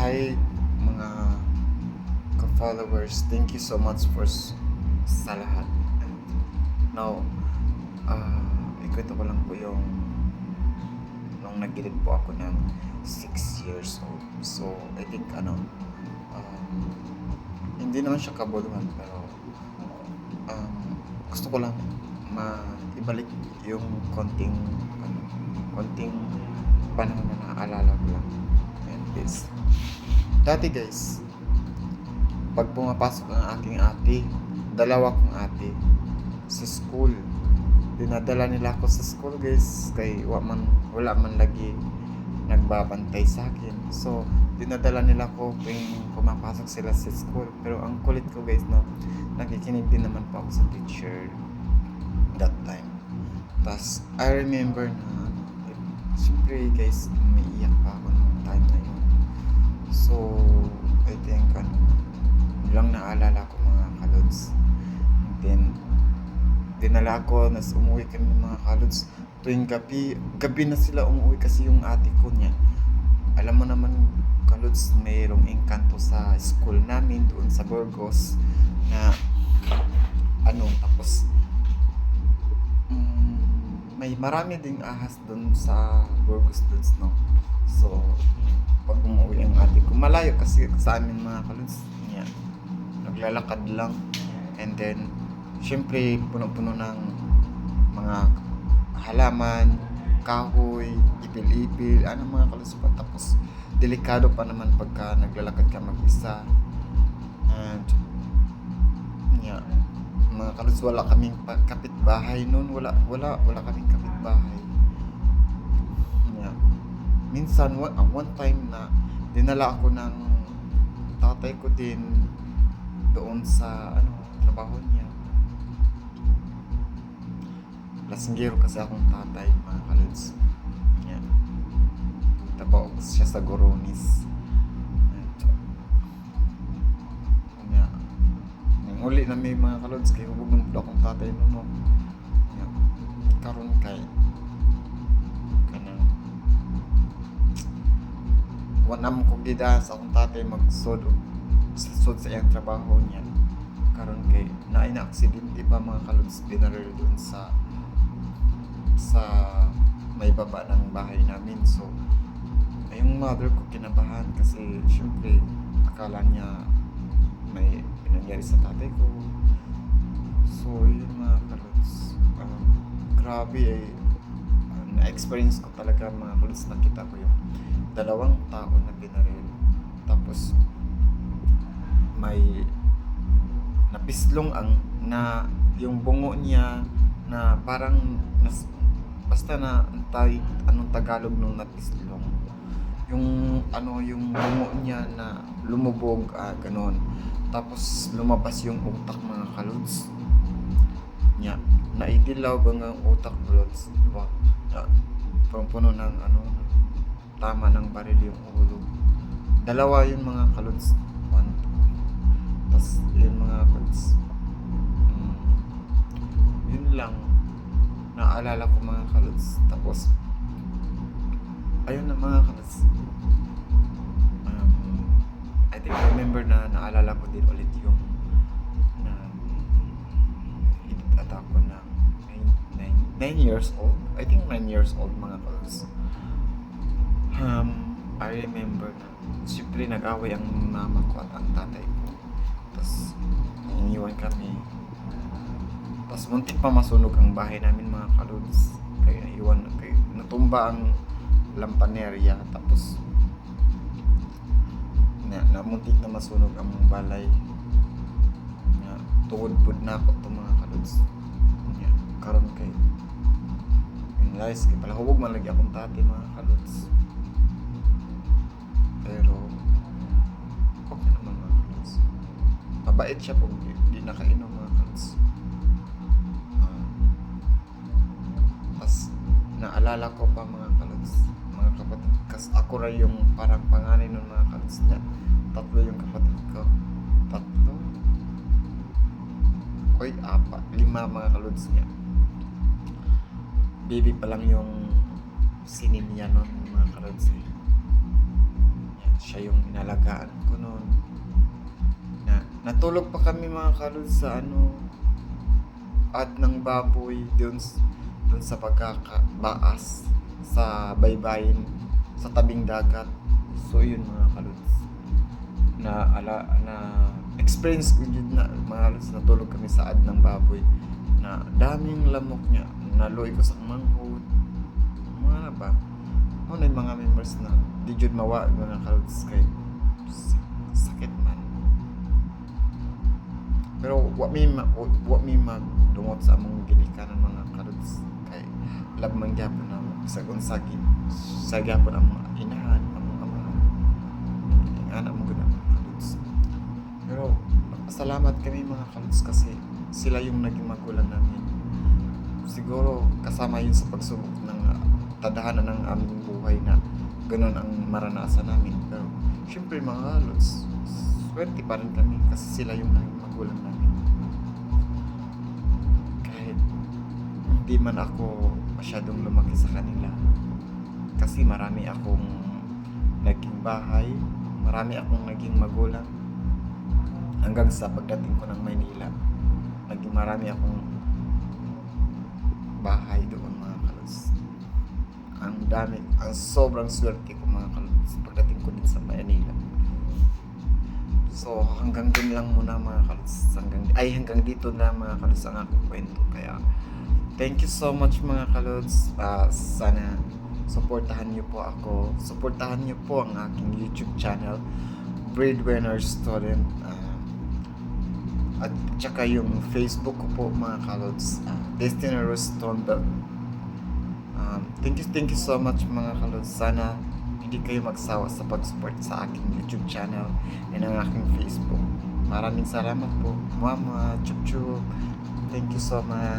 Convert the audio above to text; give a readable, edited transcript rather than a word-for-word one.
Hi mga ka-followers, thank you so much sa lahat. And now, ikwento ko lang po yung nung nagilid po ako ng 6 years old. So, I think um, hindi naman siya kabuluhan pero um, gusto ko lang ibalik yung konting panahon na naaalala ko lang. And this. Dati guys, pag pumapasok ang aking ate, dalawa kong ate, sa school, dinadala nila ako sa school guys, kay wala man lagi nagbabantay sa akin. So, dinadala nila ko tuwing pumapasok sila sa school. Pero ang kulit ko guys, no, nakikinig din naman po ako sa teacher that time. Tas, I remember na, siyempre guys, umiiyak pa ako nung time na yun. So, I think, lang naalala ko mga kalods. And then, dinala ko, nas umuwi kami mga kalods. Tuwing gabi na sila umuwi kasi yung ate ko niya. Alam mo naman, kalods, mayroong engkanto sa school namin doon sa Burgos na, tapos, may marami ding ahas doon sa Burgos doon, no? So, pag umuwi ang ate ko, malayo kasi sa amin mga kalods niya, naglalakad lang. And then syempre puno-puno ng mga halaman, kahoy, ipil-ipil, mga kalods pa. Tapos delikado pa naman pagka naglalakad ka mag-isa. And yeah, mga kalods, wala kaming kapitbahay noon, wala kaming kapitbahay. Yeah. Minsan, one time na dinala ako ng tatay ko din doon sa trabaho niya. Lasinggero kasi akong tatay mga kalods. Yeah. Trabaho siya sa Goronis. Yeah. Nang uli na may mga kalods, kaya hubog ng akong tatay noon. Yeah. Karon kay wanam ko gida sa akong tatay magsod sa iyang trabaho niya. Karon kay naay na aksidente pa mga kalods, binaril doon sa may baba ng bahay namin. So yung mother ko kinabahan kasi syempre akala niya may pinangyari sa tatay ko. So yun mga kalods, grabe na-experience ko talaga mga kalods. Nakita ko yung dalawang tao na binaril, tapos may napislong yung bungo niya na parang basta na anong Tagalog nung napislong, yung bungo niya na lumubog, ganon. Tapos lumabas yung utak mga kalods niya, naidilaw ba nga ang utak kalods, diba? Puno ng tama ng baril yung ulo. Dalawa yun mga kalods. Tapos yun mga kalods, yun lang naalala ko mga kalods. Tapos ayun na mga kalods, I think remember na naalala ko din ulit yung na edit ako na 9 years old. I think 9 years old mga kalods. I remember na siyempre nag-away ang mama ko at ang tatay ko. Tapos iniwan kami. Tapos muntik pa masunog ang bahay namin mga kalods. Kaya natumba ang lampanerya. Tapos muntik na masunog ang balay. Tuwod-pud na ako itong mga kalods. Karon kay yung guys, palahubog man lagi akong tatay mga kalods. Pero okay naman mga kalods. Mabait siya pag di nakainom mga kalods. Tapos naalala ko pa mga kalods, mga kapatid, kasi ako rin yung parang panganay nun mga kalods niya. 3 yung kapatid ko. 3? Oy, 5 mga kalods niya. Baby pa lang yung sinin niya nun mga kalods. Siya yung inalagaan ko noon. Natulog pa kami mga kalods sa at ng baboy doon sa pagkakabaas sa baybayin sa tabing dagat. So yun mga kalods. Na experience ko yun na mga kalods, natulog kami sa ad ng baboy na daming lamok niya. Naluoy ko sa manghod. Mga na ba? Ano yung mga members na di jud mawa mga kalods kay sakit man. Pero wa mi magdumot sa among ginikanan mga kalods kay lab man gyapon na sa unsagin sa gyapon ang mga inahan among amahan ang anak mo gud mga kalods. Pero salamat kami mga kalods kasi sila yung naging magulang namin. Siguro kasama yun sa pagsubok ng tadhana ng aming buhay na ganun ang maranasan namin. Pero syempre mga kalods, swerte pa rin kami kasi sila yung naging magulang namin. Kahit hindi man ako masyadong lumaki sa kanila kasi marami akong naging bahay, marami akong naging magulang hanggang sa pagdating ko ng Maynila. Naging marami akong bahay doon mga kalods. Ang sobrang swerte ko mga kalods pagdating ko din sa Maynila. So hanggang dun lang muna mga kalods. Hanggang dito na mga kalods ang aking kwento. Kaya thank you so much mga kalods. Sana suportahan niyo po ako. Suportahan niyo po ang aking YouTube channel, Breadwinner Student. At saka yung Facebook ko po mga kalods, Destiny Rose Stonebelt. Thank you so much mga kalods. Sana hindi kayo magsawa sa pag-support sa aking YouTube channel and ang aking Facebook. Maraming salamat po. Mama, chup chup. Thank you so much.